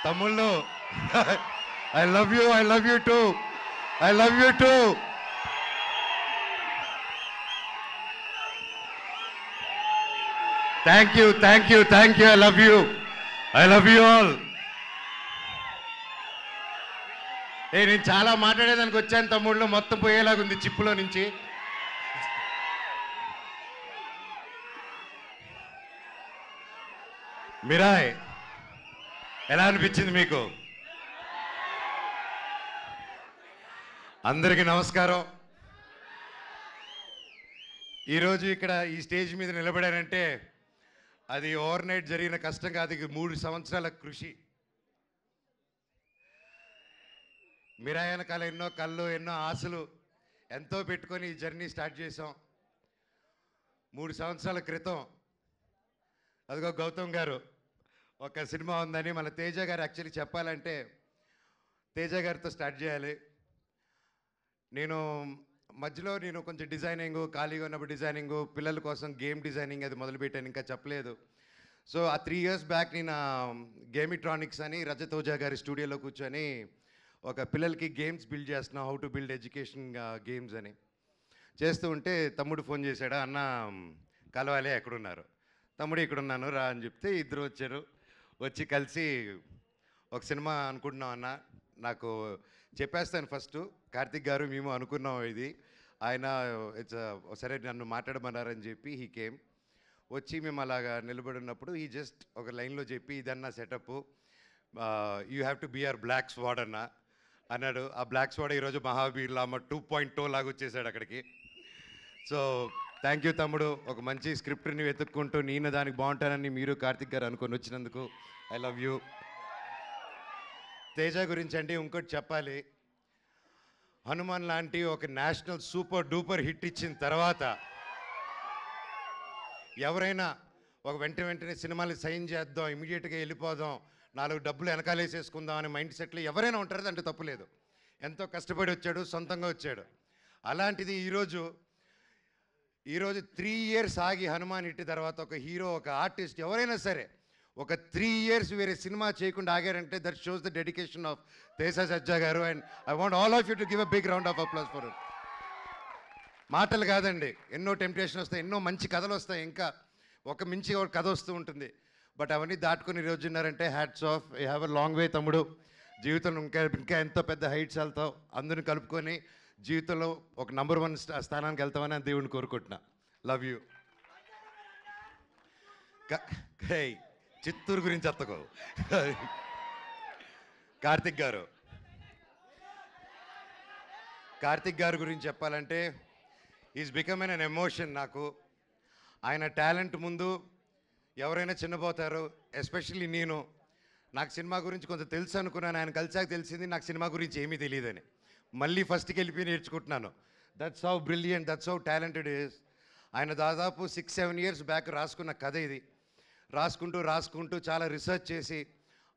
తమ్ముళ్ళు I love you, I love you two, I love you two. Thank you, thank you, thank you. I love you, I love you all. నేను చాలా మాట్లాడేదానికి వచ్చాను తమ్ముళ్ళు, మొత్తం పోయేలాగుంది చిప్పులో నుంచి. Mirai ఎలా అనిపించింది మీకు? అందరికీ నమస్కారం. ఈరోజు ఇక్కడ ఈ స్టేజ్ మీద నిలబడానంటే అది ఓవర్ నైట్ జరిగిన కష్టం కాదు, 3 సంవత్సరాల కృషి. మిరాయ్ వెనకాల ఎన్నో కళ్ళు, ఎన్నో ఆశలు ఎంతో పెట్టుకొని ఈ జర్నీ స్టార్ట్ చేసాం. 3 సంవత్సరాల క్రితం అదిగో గౌతమ్ గారు ఒక సినిమా ఉందని మన తేజ గారు యాక్చువల్లీ చెప్పాలంటే తేజ గారితో స్టార్ట్ చేయాలి. మధ్యలో నేను కొంచెం డిజైనింగ్ ఖాళీగా ఉన్నప్పుడు డిజైనింగ్, పిల్లల కోసం గేమ్ డిజైనింగ్ అది మొదలుపెట్టాను, ఇంకా చెప్పలేదు. సో ఆ 3 years బ్యాక్ నేను గేమిట్రానిక్స్ అని రజత్ ఓజా గారి స్టూడియోలో కూర్చొని ఒక పిల్లలకి గేమ్స్ బిల్డ్ చేస్తున్నాం, how to build education games అని చేస్తూ ఉంటే తమ్ముడు ఫోన్ చేశాడు, అన్న కలవాలి, ఎక్కడున్నారు? తమ్ముడు ఇక్కడున్నాను రా అని చెప్తే ఇద్దరు వచ్చారు. వచ్చి కలిసి ఒక సినిమా అనుకుంటున్నాం అన్న, నాకు చెప్పేస్తాను ఫస్ట్, కార్తిక్ గారు మేము అనుకున్నాం ఇది, ఆయన సరే నన్ను మాట్లాడమన్నారని చెప్పి హీ కేమ్. వచ్చి మేము అలాగా నిలబడినప్పుడు ఈ జస్ట్ ఒక లైన్లో చెప్పి ఇదన్నా setup, you have to be our black squad అన్న అన్నాడు. ఆ బ్లాక్ స్వాడ్ ఈరోజు మహావీర్ లామ 2.0 లాగా వచ్చేసాడు అక్కడికి. సో థ్యాంక్ యూ తమ్ముడు, ఒక మంచి స్క్రిప్ట్ని వెతుక్కుంటూ నేను దానికి బాగుంటానని మీరు కార్తిక్ గారు అనుకొని వచ్చినందుకు ఐ లవ్ యూ. తేజ గురించి అంటే ఇంకోటి చెప్పాలి, హనుమాన్ లాంటి ఒక నేషనల్ సూపర్ డూపర్ హిట్ ఇచ్చిన తర్వాత ఎవరైనా ఒక వెంటనే సినిమాలు సైన్ చేద్దాం, ఇమీడియట్గా వెళ్ళిపోదాం, 4 డబ్బులు వెనకాలేసేసుకుందాం అనే మైండ్ సెట్లో ఎవరైనా ఉంటారు, అంటే తప్పులేదు. ఎంతో కష్టపడి వచ్చాడు, సొంతంగా వచ్చాడు. అలాంటిది ఈరోజు 3 years ఆగి హనుమాన్ హిట్ తర్వాత ఒక హీరో, ఒక ఆర్టిస్ట్ ఎవరైనా సరే ఒక 3 years వేరే సినిమా చేయకుండా ఆగారంటే that shows the dedication of Teja Sajja గారు. And I want all of you to give a big round of applause for it. మాటలు కాదండి, ఎన్నో టెంప్టేషన్ వస్తాయి, ఎన్నో మంచి కథలు వస్తాయి, ఇంకా ఒక మించి ఒక కథ వస్తూ ఉంటుంది. బట్ అవన్నీ దాటుకొని ఈరోజు ఉన్నారంటే hats off, you have a long way తమ్ముడు. జీవితంలో ఇంకా ఎంతో పెద్ద హైట్స్ వెళ్తావు, అందరిని కలుపుకొని జీవితంలో ఒక నంబర్ 1 స్థానానికి వెళ్తామని దేవుడిని కోరుకుంటున్నా. Love you. చిత్తూరు గురించి ఎత్తకో. కార్తిక్ గారు గురించి చెప్పాలంటే ఈజ్ బికమ్ ఎన్ ఎమోషన్ నాకు. ఆయన టాలెంట్ ముందు ఎవరైనా చిన్నపోతారు, ఎస్పెషల్లీ నాకు సినిమా గురించి కొంత తెలుసు అనుకున్నాను, ఆయన కలిసాక తెలిసింది నాకు సినిమా గురించి ఏమీ తెలియదని. మళ్ళీ ఫస్ట్కి వెళ్ళిపోయి నేర్చుకుంటున్నాను. That's how brilliant, that's how talented is. ఆయన దాదాపు 6-7 years బ్యాక్ రాసుకున్న కథ ఇది. రాసుకుంటూ చాలా రీసెర్చ్ చేసి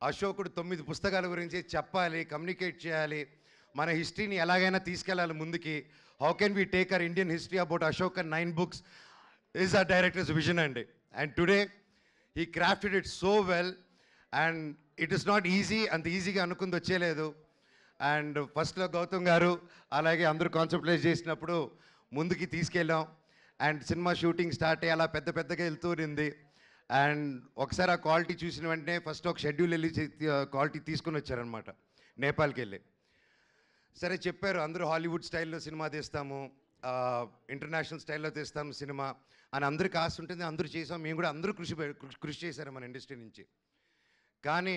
అశోకుడు 9 పుస్తకాల గురించి చెప్పాలి, కమ్యూనికేట్ చేయాలి, మన హిస్టరీని ఎలాగైనా తీసుకెళ్ళాలి ముందుకి. How can we take our Indian history about Ashok and 9 books is ఆ డైరెక్టర్స్ విజన్ అండి. And today he crafted it so well and it is not easy, అంత ఈజీగా అనుకుంది వచ్చేలేదు. అండ్ ఫస్ట్లో గౌతమ్ గారు అలాగే అందరూ కాన్సెప్టలైజ్ చేసినప్పుడు ముందుకి తీసుకెళ్ళాం. అండ్ సినిమా షూటింగ్ స్టార్ట్ అయ్యి అలా పెద్దగా వెళ్తూ ఉంది. అండ్ ఒకసారి ఆ క్వాలిటీ చూసిన వెంటనే ఫస్ట్ ఒక షెడ్యూల్ వెళ్ళి క్వాలిటీ తీసుకుని వచ్చారనమాట, నేపాల్కి వెళ్ళి. సరే చెప్పారు, అందరూ హాలీవుడ్ స్టైల్లో సినిమా తీస్తాము, ఇంటర్నేషనల్ స్టైల్లో తీస్తాము సినిమా అని అందరికి ఆశ ఉంటుంది, అందరూ చేసాం, మేము కూడా అందరూ కృషి చేశారు మన ఇండస్ట్రీ నుంచి. కానీ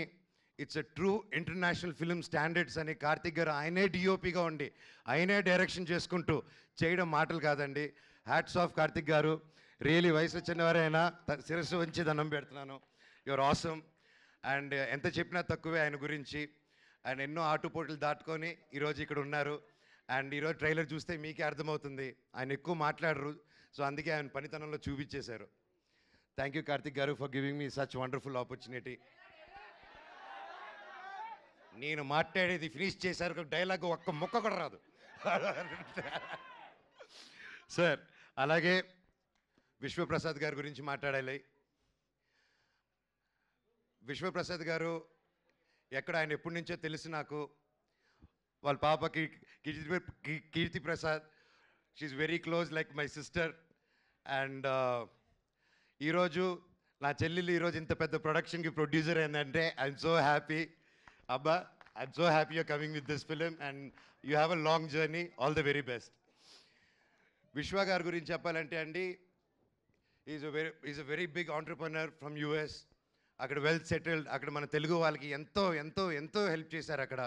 it's a true international film standards అని కార్తిక్ గారు ఆయనే డిఓపిగా ఉండి ఆయనే డైరెక్షన్ చేసుకుంటూ చేయడం మాటలు కాదండి. హ్యాట్స్ ఆఫ్ కార్తిక్ గారు, రియలీ వయసు చిన్నవారైనా శిరస్సు వంచి దండం పెడుతున్నాను. Your awesome. అండ్ ఎంత చెప్పినా తక్కువే ఆయన గురించి. ఆయన ఎన్నో ఆటుపోట్లు దాటుకొని ఈరోజు ఇక్కడ ఉన్నారు. అండ్ ఈరోజు ట్రైలర్ చూస్తే మీకే అర్థమవుతుంది, ఆయన ఎక్కువ మాట్లాడరు, సో అందుకే ఆయన పనితనంలో చూపించేశారు. థ్యాంక్ యూ కార్తిక్ గారు for giving me such wonderful opportunity. నేను మాట్లాడేది ఫినిష్ చేశారు, డైలాగ్ ఒక్క ముక్క కూడా రాదు సార్. అలాగే విశ్వప్రసాద్ గారి గురించి మాట్లాడాలి. విశ్వప్రసాద్ గారు ఎక్కడ ఆయన ఎప్పటి నుంచో తెలుసు నాకు. వాళ్ళ పాపకి Keerthi Prasad, she very close like my sister. And ఈరోజు నా చెల్లెలు ఈరోజు ఇంత పెద్ద ప్రొడక్షన్కి ప్రొడ్యూసర్ ఏంటంటే ఐఎమ్ సో హ్యాపీ. అబ్బా, I'm so happy you're coming with this film and you have a long journey. All the very best. Vishwa గారి గురించి చెప్పాలంటే అండి, is a very big entrepreneur from US. అక్కడ వెల్ సెటిల్డ్. అక్కడ మన తెలుగు వాళ్ళకి ఎంతో ఎంతో ఎంతో హెల్ప్ చేశారు. అక్కడ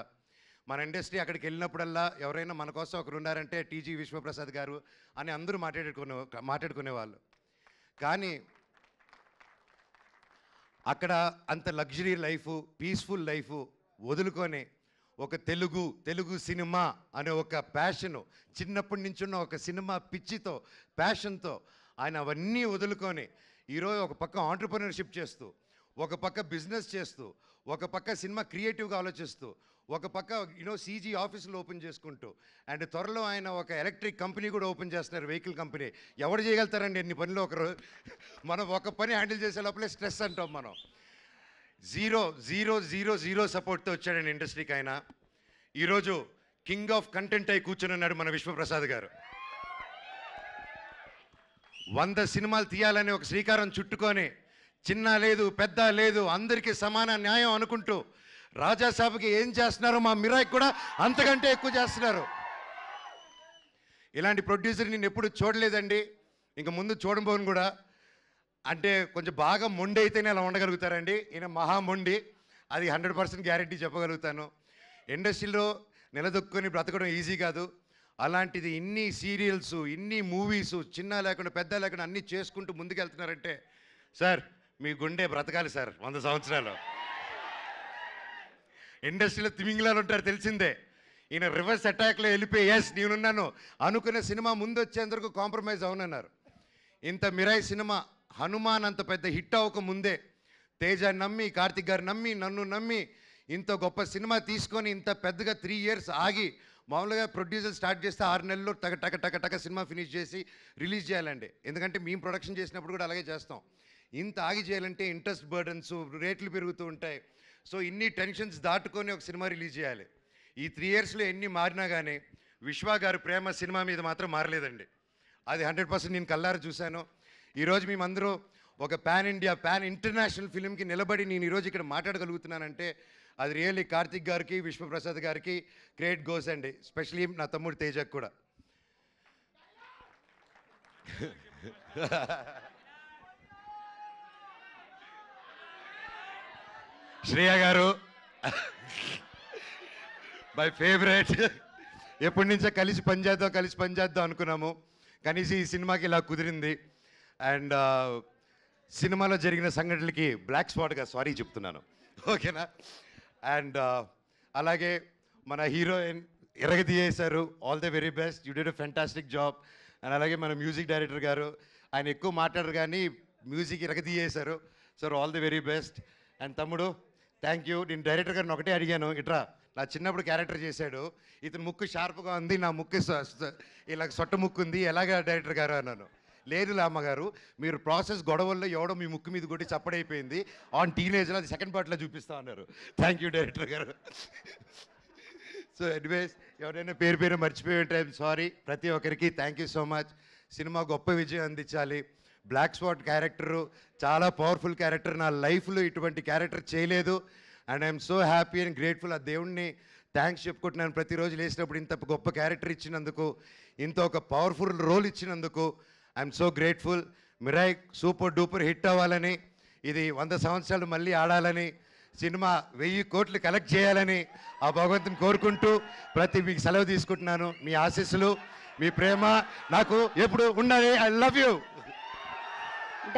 మన ఇండస్ట్రీ అక్కడికి వెళ్ళినప్పుడల్లా ఎవరైనా మన కోసం ఒకరు ఉన్నారంటే టీజీ విశ్వప్రసాద్ గారు అని అందరూ మాట్లాడుకునేవాళ్ళు. కానీ అక్కడ అంత లగ్జరీ లైఫు, పీస్ఫుల్ లైఫు వదులుకొని ఒక తెలుగు సినిమా అనే ఒక ప్యాషను, చిన్నప్పటి నుంచి ఉన్న ఒక సినిమా పిచ్చితో, ప్యాషన్తో ఆయన అవన్నీ వదులుకొని ఈరోజు ఒక పక్క ఆంటర్ప్రెన్యూర్షిప్ చేస్తూ, ఒక పక్క బిజినెస్ చేస్తూ, ఒక పక్క సినిమా క్రియేటివ్గా ఆలోచిస్తూ, ఒక పక్క సీజీ ఆఫీసులు ఓపెన్ చేసుకుంటూ, అండ్ త్వరలో ఆయన ఒక ఎలక్ట్రిక్ కంపెనీ కూడా ఓపెన్ చేస్తున్నారు, వెహికల్ కంపెనీ. ఎవరు చేయగలుగుతారండి ఎన్ని పనులు ఒకరు? మనం ఒక పని హ్యాండిల్ చేసే లోపలే స్ట్రెస్ అంటాం మనం. జీరో జీరో జీరో జీరో సపోర్ట్తో వచ్చాడండి ఇండస్ట్రీకి ఆయన. ఈరోజు కింగ్ ఆఫ్ కంటెంట్ అయి కూర్చొని ఉన్నాడు మన విశ్వప్రసాద్ గారు. 100 సినిమాలు తీయాలని ఒక శ్రీకారం చుట్టుకొని, చిన్న లేదు పెద్ద లేదు అందరికీ సమాన న్యాయం అనుకుంటూ, రాజాసాబ్కి ఏం చేస్తున్నారో మా మిరాయికి కూడా అంతకంటే ఎక్కువ చేస్తున్నారు. ఇలాంటి ప్రొడ్యూసర్ నేను ఎప్పుడు చూడలేదండి, ఇంక ముందు చూడబోను కూడా. అంటే కొంచెం బాగా మొండి అయితేనే అలా ఉండగలుగుతారండి. ఈయన మహా మొండి, అది 100% గ్యారెంటీ చెప్పగలుగుతాను. ఇండస్ట్రీలో నిలదొక్కుని బ్రతకడం ఈజీ కాదు. అలాంటిది ఇన్ని సీరియల్స్, ఇన్ని మూవీసు, చిన్న లేకుండా పెద్ద లేకుండా అన్నీ చేసుకుంటూ ముందుకెళ్తున్నారంటే, సార్ మీ గుండె బ్రతకాలి సార్ 100 సంవత్సరాలు. ఇండస్ట్రీలో తిమింగిలాలు ఉంటారు తెలిసిందే. ఈయన రివర్స్ అటాక్లో వెళ్ళిపోయి ఎస్ నేనున్నాను అనుకునే సినిమా ముందు వచ్చేందుకు కాంప్రమైజ్ అవునన్నారు. ఇంత మిరాయి సినిమా హనుమాన్ అంత పెద్ద హిట్ అవ్వక ముందే తేజ నమ్మి, కార్తిక్ గారు నమ్మి, నన్ను నమ్మి ఇంత గొప్ప సినిమా తీసుకొని ఇంత పెద్దగా 3 years ఆగి, మామూలుగా ప్రొడ్యూసర్ స్టార్ట్ చేస్తే 6 నెలల్లో టక సినిమా ఫినిష్ చేసి రిలీజ్ చేయాలండి. ఎందుకంటే మేము ప్రొడక్షన్ చేసినప్పుడు కూడా అలాగే చేస్తాం. ఇంత ఆగి చేయాలంటే ఇంట్రెస్ట్ బర్డన్స్, రేట్లు పెరుగుతూ ఉంటాయి. సో ఇన్ని టెన్షన్స్ దాటుకొని ఒక సినిమా రిలీజ్ చేయాలి. ఈ 3 yearsలో ఎన్ని మారినా కానీ విశ్వ గారి ప్రేమ సినిమా మీద మాత్రం మారలేదండి. అది 100% నేను కల్లారా చూశాను. ఈరోజు మేమందరూ ఒక పాన్ ఇండియా, పాన్ ఇంటర్నేషనల్ ఫిలింకి నిలబడి నేను ఈరోజు ఇక్కడ మాట్లాడగలుగుతున్నానంటే అది రియల్లీ కార్తిక్ గారికి, విశ్వప్రసాద్ గారికి క్రెడిట్ గోస్ అండి. స్పెషలీ నా తమ్ముడు తేజకు కూడా. శ్రేయ గారు మై ఫేవరెట్. ఎప్పటి నుంచో కలిసి పనిచేద్దాం అనుకున్నాము. కనీసం ఈ సినిమాకి ఇలా కుదిరింది. అండ్ సినిమాలో జరిగిన సంఘటనలకి బ్లాక్ స్పాట్గా సారీ చెప్తున్నాను, ఓకేనా? అండ్ అలాగే మన హీరోయిన్ ఎరగదీయేశారు. All the very best, you did a fantastic job. And అలాగే మన మ్యూజిక్ డైరెక్టర్ గారు, ఆయన ఎక్కువ మాట్లాడరు కానీ మ్యూజిక్ ఎరగదీయేశారు. Sir all the very best. And తమ్ముడు థ్యాంక్ యూ. నేను డైరెక్టర్ గారిని ఒకటే అడిగాను, ఇట్రా నా చిన్నప్పుడు క్యారెక్టర్ చేశాడు, ఇతను ముక్కు షార్ప్గా ఉంది, నా ముక్కు ఇలా సొట్ట ముక్కు ఉంది, ఎలాగా డైరెక్టర్ గారు అన్నాను. లేదు అమ్మగారు, మీరు ప్రాసెస్ గొడవల్లో ఎవడో మీ ముక్కు మీద కొట్టి చప్పడైపోయింది, ఆన్ టీనేజ్లో అది సెకండ్ పార్ట్లో చూపిస్తా అన్నారు. థ్యాంక్ యూ డైరెక్టర్ గారు. సో ఎనీవేస్, ఎవరైనా పేరు మర్చిపోయి ఉంటే ఐఎమ్ సారీ. ప్రతి ఒక్కరికి thank you so much. Cinema గొప్ప విజయం అందించాలి. బ్లాక్ స్పాట్ క్యారెక్టరు చాలా పవర్ఫుల్ క్యారెక్టర్. నా లైఫ్లో ఇటువంటి క్యారెక్టర్ చేయలేదు. And I'm so happy and grateful. ఆ దేవుణ్ణి థ్యాంక్స్ చెప్పుకుంటున్నాను. ప్రతిరోజు లేచినప్పుడు ఇంత గొప్ప క్యారెక్టర్ ఇచ్చినందుకు, ఇంత ఒక పవర్ఫుల్ రోల్ ఇచ్చినందుకు I'm so grateful. Mirai super duper hit అవ్వాలని, ఇది 100 సంవత్సరాలు మళ్ళీ ఆడాలని, సినిమా 1000 కోట్లు కలెక్ట్ చేయాలని ఆ భగవంతుని కోరుకుంటూ మీకు సెలవు తీసుకుంటున్నాను. మీ ఆశీస్సులు, మీ ప్రేమ నాకు ఎప్పుడు ఉండాలి. I love you.